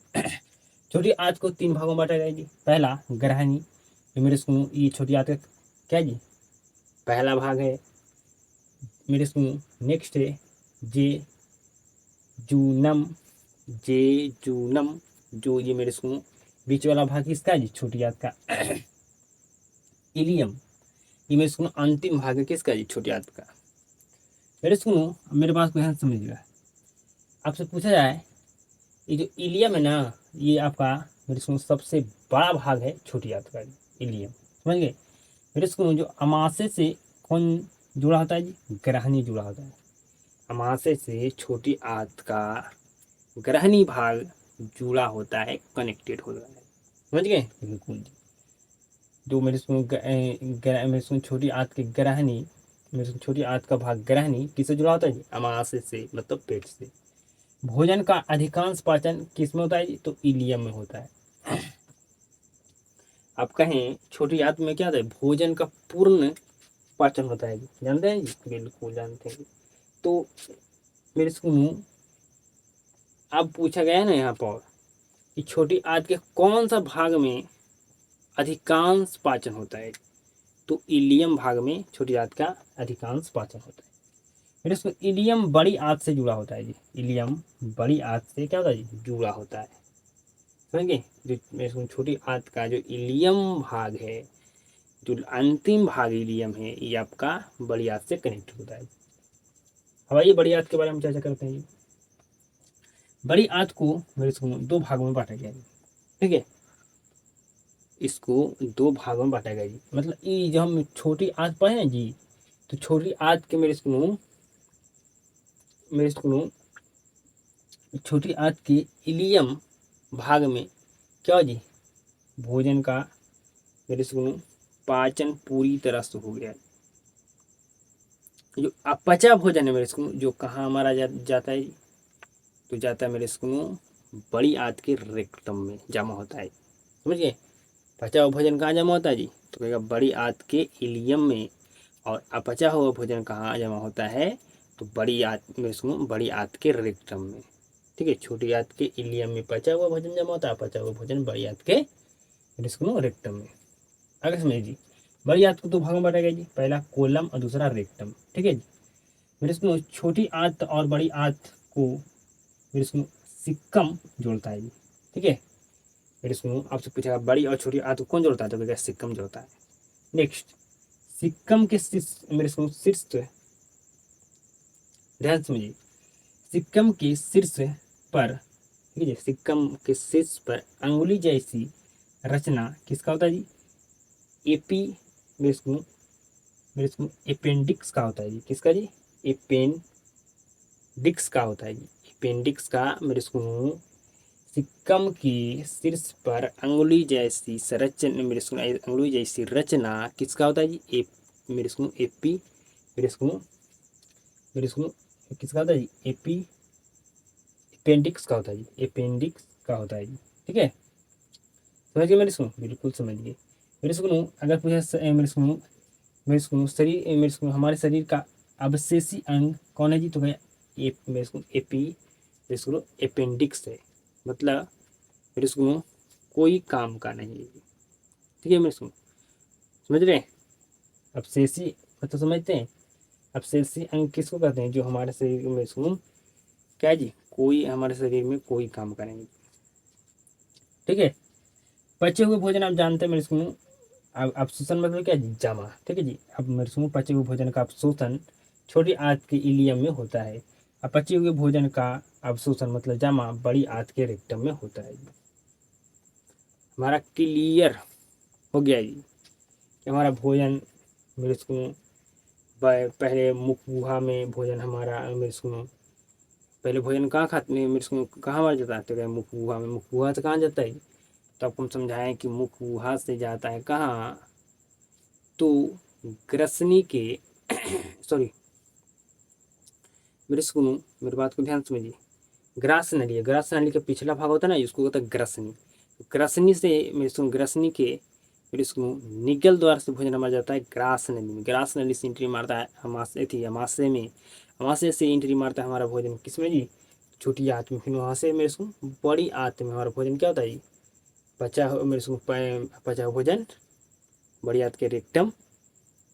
S1: छोटी आंत को 3 भागों में बांटा गया जी। पहला ग्रहणी, जो मेरे स्कूल ये छोटी आंत का क्या जी पहला भाग है मेरे स्कूल। नेक्स्ट है जे जूनम, जे जूनम, जो ये मेरे स्कूल बीच वाला भाग किसका है जी, छोटी आंत का। इलियम, ये मेरे स्कूल अंतिम भाग है किसका जी, छोटी आंत का। मेरे स्कूल मेरे पास को ध्यान समझिएगा, आपसे पूछा जाए ये जो इलियम है ना, ये आपका मेरे स्कूल सबसे बड़ा भाग है छोटी आंत का इलियम। समझ गए मेरे स्कूल। जो अमाशय से कौन जुड़ा होता है जी? ग्रहणी जुड़ा होता है। अमाशय से छोटी आंत का ग्रहणी भाग जुड़ा होता है, कनेक्टेड होता है। समझ गए? बिल्कुल जी। जो मेरे स्कूल मेरे स्कूल छोटी आंत की ग्रहणी, मेरे स्कूल छोटी आंत का भाग ग्रहणी किससे जुड़ा होता है जी? अमाशय से, मतलब पेट से। भोजन का अधिकांश पाचन किस में होता है जी? तो इलियम में होता है। आप कहें छोटी आंत में क्या होता है? भोजन का पूर्ण पाचन होता है जी। जानते हैं जी? बिल्कुल जानते हैं। तो मेरे स्कूल अब पूछा गया है ना यहाँ पर कि छोटी आंत के कौन सा भाग में अधिकांश पाचन होता है? तो इलियम भाग में छोटी आंत का अधिकांश पाचन होता है। फिर इसको इलियम बड़ी आंत से जुड़ा होता है जी। इलियम बड़ी आंत से क्या होता है जी? जुड़ा होता है। समझिए, जो मेरे छोटी आंत का जो इलियम भाग है, जो अंतिम भाग इलियम है, ये आपका बड़ी आंत से कनेक्ट होता है। अब आइए बड़ी आंत के बारे में चर्चा करते हैं। बड़ी आंत को मेरे स्कूल में दो भागों में बांटा गया है। ठीक है, इसको दो भागों में बांटा गया जी। मतलब ये जो हम छोटी आंत पढ़े हैं जी, तो छोटी आंत के मेरे स्कूल छोटी आंत के इलियम भाग में क्या हो जी? भोजन का मेरे स्कूल पाचन पूरी तरह से हो गया। जो अपचा भोजन है मेरे स्कूल, जो कहाँ हमारा जाता है? तो जाता है मेरे स्कूल बड़ी आंत के रेक्टम में जमा होता है। समझ गए? पचा हुआ भोजन कहाँ जमा होता है जी? तो कहेगा बड़ी आंत के इलियम में। और अपचा हुआ भोजन कहाँ जमा होता है? तो बड़ी आंत में, इसको बड़ी आंत के रेक्टम में। ठीक है, छोटी आंत के इलियम में पचा हुआ भोजन जमा होता है, अपचा हुआ भोजन बड़ी आंत के रेक्टम में। आगे समझिए जी, बड़ी आंत को दो भागों में बांटा गया जी। पहला कोलम और दूसरा रेक्टम। ठीक है जी। मेरे इसको छोटी आंत और बड़ी आंत को मेरे इसको सिक्कम जोड़ता है जी। ठीक है, मेरे इसको आपसे पूछेगा बड़ी और छोटी आंत को कौन जोड़ता है? तो कहेगा सिक्कम जोड़ता है। नेक्स्ट, सिक्कम के शीर्ष मेरे इसको शीर्ष, ध्यान समझिए, सिक्कम के शीर्ष पर, ठीक है, सिक्कम के शीर्ष पर अंगुली जैसी रचना किसका होता है जी? एपी मेरे इसको अपेंडिक्स का होता है जी। किसका जी? अपेंडिक्स का होता है जी। अपेंडिक्स का मेरे इसको सिक्कम के शीर्ष पर अंगुली जैसी संरचना, मेरे इसको अंगुली जैसी रचना किसका होता है जी? मेरे इसको एपी मेरे इसको किसका होता है जी? अपेंडिक्स का होता है जी। अपेंडिक्स का होता है जी। ठीक है, समझ गए मेरे इसको? बिल्कुल समझ गए मेरे इसको। अगर पूछा मेरे इसको शरीर, मेरे इसको हमारे शरीर का अवशेषी अंग कौन है जी? तो भैया मेरे इसको मेरे इसको अपेंडिक्स है। मतलब मेरे इसको कोई काम का नहीं है। ठीक है मेरे इसको, समझ रहे हैं? अवशेषी मतलब समझते हैं? अवशेषी अंग किसको कहते हैं? जो हमारे शरीर में इसको क्या है जी? कोई हमारे शरीर में कोई काम का नहीं। ठीक है, पचे हुए भोजन आप जानते हैं मेरे इसको अवशोषण मतलब क्या जी? जमा। ठीक है जी, अब मेरे इसको पचे हुए भोजन का अवशोषण छोटी आंत के इलियम में होता है। अब पचे हुए भोजन का अवशोषण मतलब जमा बड़ी आंत के रेक्टम में होता है। हमारा क्लियर हो गया जी कि हमारा भोजन मेरे इसको पहले मुख गुहा में भोजन हमारा मेरे इसको पहले भोजन कहाँ खाते हैं? मेरे इसको कहाँ मार जाता है? तो मुख गुहा में। मुख गुहा से कहाँ जाता है? तो आपको हम समझाएं कि मुख गुहा से जाता है कहाँ? तो ग्रसनी के सॉरी, मेरे सुनो, मेरी बात को ध्यान से समझिए। ग्रास नली है, ग्रास नली का पिछला भाग होता है ना, उसको होता है ग्रसनी। ग्रसनी से मेरे सुनो, ग्रसनी के मेरे सुनो निगल द्वार से भोजन हमारा जाता है ग्रास नली में। ग्रास नली से एंट्री मारता है अमाशय थी, अमाशय में, अमाशय से एंट्री मारता है हमारा भोजन किसमें जी? छोटी आंत में। फिर वहाँ से मेरे सुनो बड़ी आंत में हमारा भोजन क्या होता है जी? मेरे सुनो पचा हुआ भोजन बड़ी आंत के रेक्टम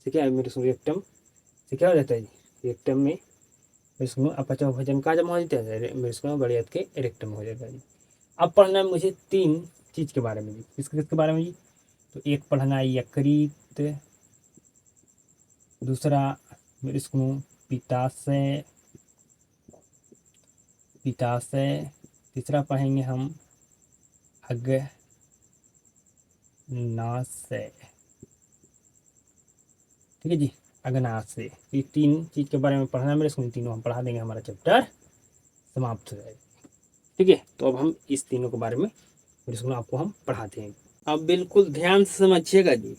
S1: से क्या है? मेरे सुनो रेक्टम से क्या हो जाता है जी? रेक्टम में इसमें अपचा भोजन कहाँ जमा हो जाता है? इसमें बड़ी आंत के रेक्टम हो जाता है जी। अब पढ़ना है मुझे तीन चीज के बारे में जी। किसके किसके बारे में जी? तो एक पढ़ना है यकृत, दूसरा इसको पित्ताशय, तीसरा पढ़ेंगे हम अग्नाशय। ठीक है जी, अग्नाशय। ये तीन चीज के बारे में पढ़ना मेरे स्कूल, तीनों हम पढ़ा देंगे, हमारा चैप्टर समाप्त हो जाएगा। ठीक है, तो अब हम इस तीनों के बारे में मेरे स्कूल आपको हम पढ़ाते हैं। अब बिल्कुल ध्यान से समझिएगा जी,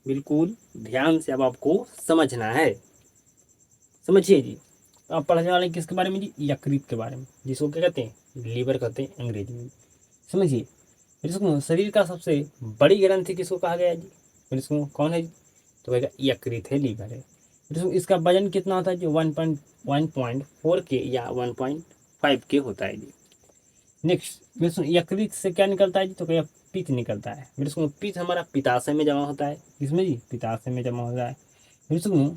S1: बिल्कुल ध्यान से अब आपको समझना है, समझिए जी। तो आप पढ़ने वाले किसके बारे में जी, यकृत के बारे में, जिसको क्या कहते हैं, लीवर कहते हैं अंग्रेजी में। समझिए मेरे स्कूल, शरीर का सबसे बड़ी ग्रंथि किसको कहा गया जी, मेरे स्कूल कौन है जी, तो कहेगा यकृत है, लीवर है। मेरे स्कूल इसका वजन कितना होता है जी, 1.4 के या 1.5 के होता है जी। नेक्स्ट मेरे स्कूल यकृत से क्या निकलता है जी, तो कहेगा पित्त निकलता है। मेरे स्कूल पित्त हमारा पित्ताशय में जमा होता है, इसमें जी पित्ताशय में जमा होता है। मेरे स्कूल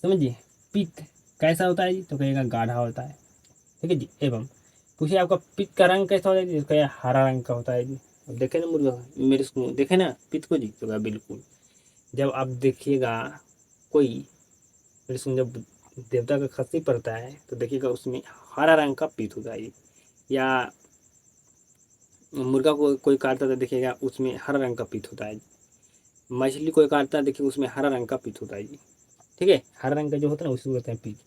S1: समझिए पित्त कैसा होता है जी, तो कहेगा गाढ़ा होता है। ठीक है जी, एवं पूछिए आपका पित्त का रंग कैसा होता है जी, तो कहेगा हरा रंग का होता है जी। अब देखे ना मुर्गा, मेरे को देखे ना पित्त को जी, तो कहेगा बिल्कुल। जब आप देखिएगा कोई, मेरे को जब देवता का खस्सी पड़ता है तो देखिएगा उसमें हरा रंग का पित्त होता है जी। या मुर्गा को कोई काटता है तो देखिएगा उसमें हरा रंग का पित्त होता है जी। मछली कोई काटता है देखिए उसमें हरा रंग का पित्त होता है जी। ठीक है, हरा रंग का जो होता है ना उसको कहते हैं पित्त।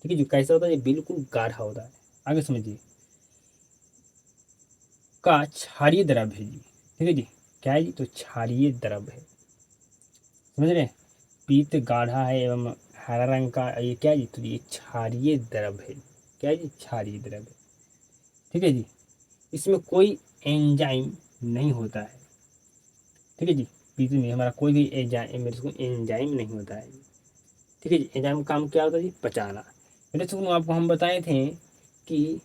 S1: ठीक है जो कैसा होता है, ये बिल्कुल गाढ़ा होता है। आगे समझिए, का क्षारीय द्रव है जी। ठीक है जी, क्या है जी, तो क्षारीय द्रव है, समझ रहे हैं। पीत गाढ़ा है एवं हरा रंग का, ये क्या है जी, तो ये क्षारीय द्रव है। क्या है जी, क्षारीय द्रव है। ठीक है जी, इसमें कोई एंजाइम नहीं होता है। ठीक है जी, पीत में हमारा कोई भी एंजाइम, मेरे को एंजाइम नहीं होता है। ठीक है जी, एंजाइम का काम क्या होता है जी, पचाना। मेरे को आपको हम बताए थे कि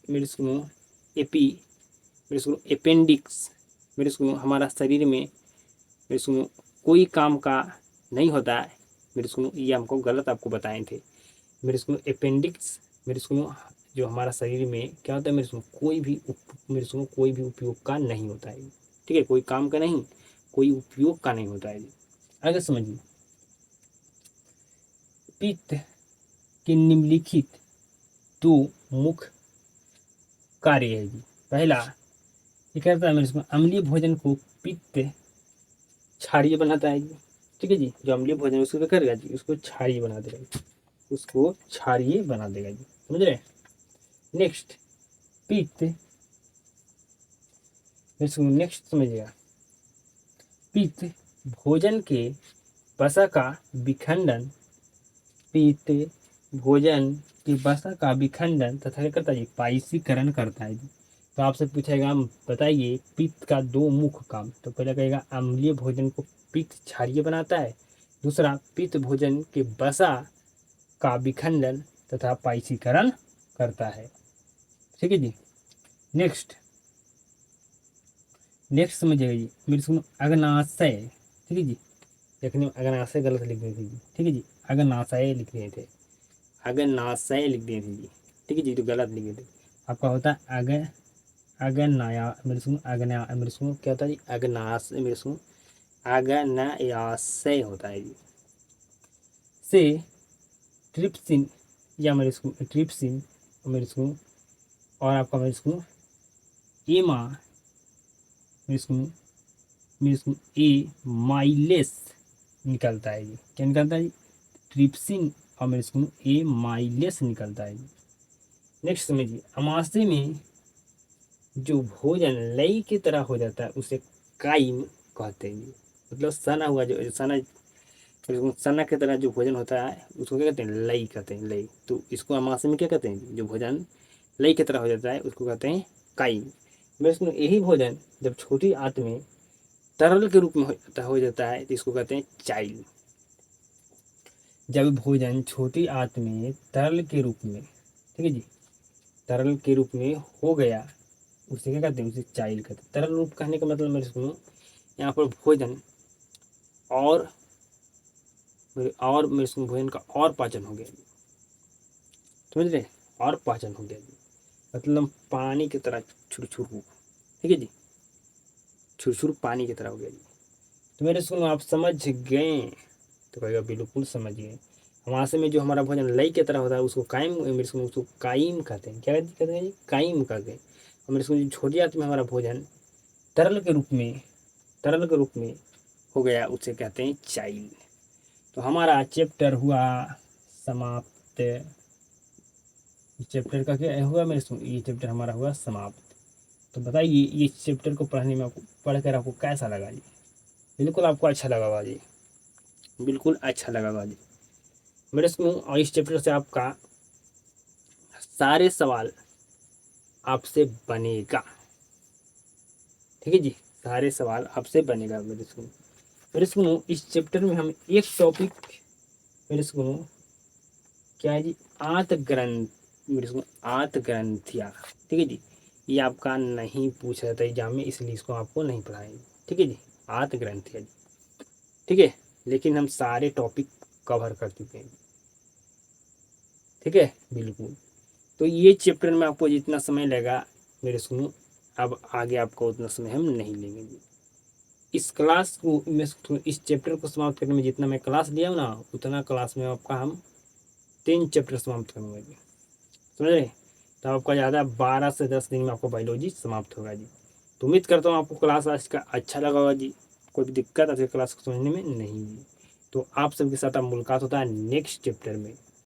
S1: मेरे को एपी, मेरे को अपेंडिक्स, मेरे को हमारा शरीर में मेरे को कोई काम का नहीं होता है। मेरे को ये हमको गलत आपको बताए थे। मेरे को अपेंडिक्स, मेरे को जो हमारा शरीर में क्या होता है, मेरे को कोई भी उपयोग का नहीं होता है। ठीक है, कोई काम का नहीं, कोई उपयोग का नहीं होता है। आगे समझिए, पित्त के निम्नलिखित दो मुख्य कार्य है जी। पहला ये कहता है मेरे को अम्लीय भोजन को पित्त क्षारीय बनाता है जी। ठीक है जी, जो अम्लीय भोजन है उसको क्या करेगा जी, उसको क्षारीय बना देगा जी, उसको क्षारीय बना देगा जी, समझ रहे। नेक्स्ट पित्त, इसको नेक्स्ट समझिएगा, पित्त भोजन के वसा का विखंडन, पित्त भोजन की वसा का विखंडन तथा क्या करता है जी, पाइसीकरण करता है जी। तो आपसे पूछेगा बताइए पित्त का दो मुख्य काम, तो पहले कहेगा अम्लीय भोजन को पित्त क्षारीय बनाता है, दूसरा पित्त भोजन के वसा का विखंडन तथा पाइसीकरण करता है। ठीक है जी, नेक्स्ट नेक्स्ट समझिएगा जी, मेरे सुनो अग्नाशय। ठीक है जी, देखने में अग्नाशय गलत लिख दिए थे जी। ठीक है जी, अग्नाशय लिख दिए थे, अग्नाशय लिख दिए थे जी। ठीक है जी, तो गलत लिखे थे। आपका होता है अग्नाया, मेरे सुनो अग्ना, मेरे सुनो क्या होता है जी, अग्नाश, मेरे सुनो अग्नायाशय होता है जी। से ट्रिप्सिन या मेरे सुनो ट्रिप्सिन, मेरे सुनो और आपका मेरे सुनो एमा, मेरे ए माइलेस निकलता है जी। क्या निकलता है जी, ट्रिप्सिन और मेरे ए माइलेस निकलता है जी। नेक्स्ट समझिए, अमाशय में जो भोजन लई की तरह हो जाता है उसे काइम कहते हैं जी। मतलब सना हुआ, जो सना की तरह जो भोजन होता है उसको क्या कहते हैं, लई कहते हैं, लई। तो इसको अमाशय में क्या कहते हैं जी, जो भोजन लई की तरह हो जाता है उसको कहते हैं काइम। मेरे यही भोजन जब छोटी आंत में तरल के रूप में हो जाता है तो इसको कहते हैं चाइल्ड। जब भोजन छोटी आंत में तरल के रूप में, ठीक है जी, तरल के रूप में हो गया उसे क्या कहते हैं, उसे चाइल्ड कहते हैं। तरल रूप कहने का मतलब मेरे सुनो, यहाँ पर भोजन और मेरे सुनो भोजन का और पाचन हो गया जी, समझ रहे, और पाचन हो गया जी, मतलब पानी की तरह छुरछुर हो। ठीक है जी, छुरछुर पानी की तरह हो गया जी। तो मेरे सुनो आप समझ गए, तो कहेगा बिल्कुल समझ गए। हमाशय में जो हमारा भोजन लई की तरह होता है उसको कायम, मेरे को उसको कायम कहते हैं। क्या कहते हैं जी, कायम कहते हैं। और मेरे को जो छोटी आंत में हमारा भोजन तरल के रूप में, तरल के रूप में हो गया, उसे कहते हैं चाइल्ड। तो हमारा चैप्टर हुआ समाप्त। चैप्टर का क्या हुआ मेरे सुन, ये चैप्टर हमारा हुआ समाप्त। तो बताइए ये चैप्टर को पढ़ने में आपको, पढ़कर आपको कैसा लगा जी? बिल्कुल आपको अच्छा लगा होगा जी, बिल्कुल अच्छा लगा होगा जी मेरे सुनो। और इस चैप्टर से आपका सारे सवाल आपसे बनेगा, ठीक है जी, सारे सवाल आपसे बनेगा मेरे सुनो। मेरे सुनो इस चैप्टर में हम एक टॉपिक, मेरे सुनो क्या है जी, आंत ग्रंथ, मेरे सुनो आंत ग्रंथिया, ठीक है जी। ये आपका नहीं पूछा जाता एग्जाम में, इसलिए इसको आपको नहीं पढ़ाएंगे, ठीक है जी, आंत ग्रंथिया जी, ठीक है। लेकिन हम सारे टॉपिक कवर कर चुके हैं, ठीक है, बिल्कुल। तो ये चैप्टर में आपको जितना समय लगा मेरे सुनो, अब आगे आपको उतना समय हम नहीं लेंगे जी। इस क्लास को मैं इस चैप्टर को समाप्त करने में जितना मैं क्लास लिया हूँ ना, उतना क्लास में आपका हम 3 चैप्टर समाप्त करूँगा जी, समझ रहे? तो आपका ज़्यादा 12 से 10 दिन में आपको बायोलॉजी समाप्त होगा जी। तो उम्मीद करता हूँ आपको क्लास आज का अच्छा लगा होगा जी, कोई भी दिक्कत आज क्लास को समझने में नहीं जी। तो आप सबके साथ अब मुलाकात होता है नेक्स्ट चैप्टर में।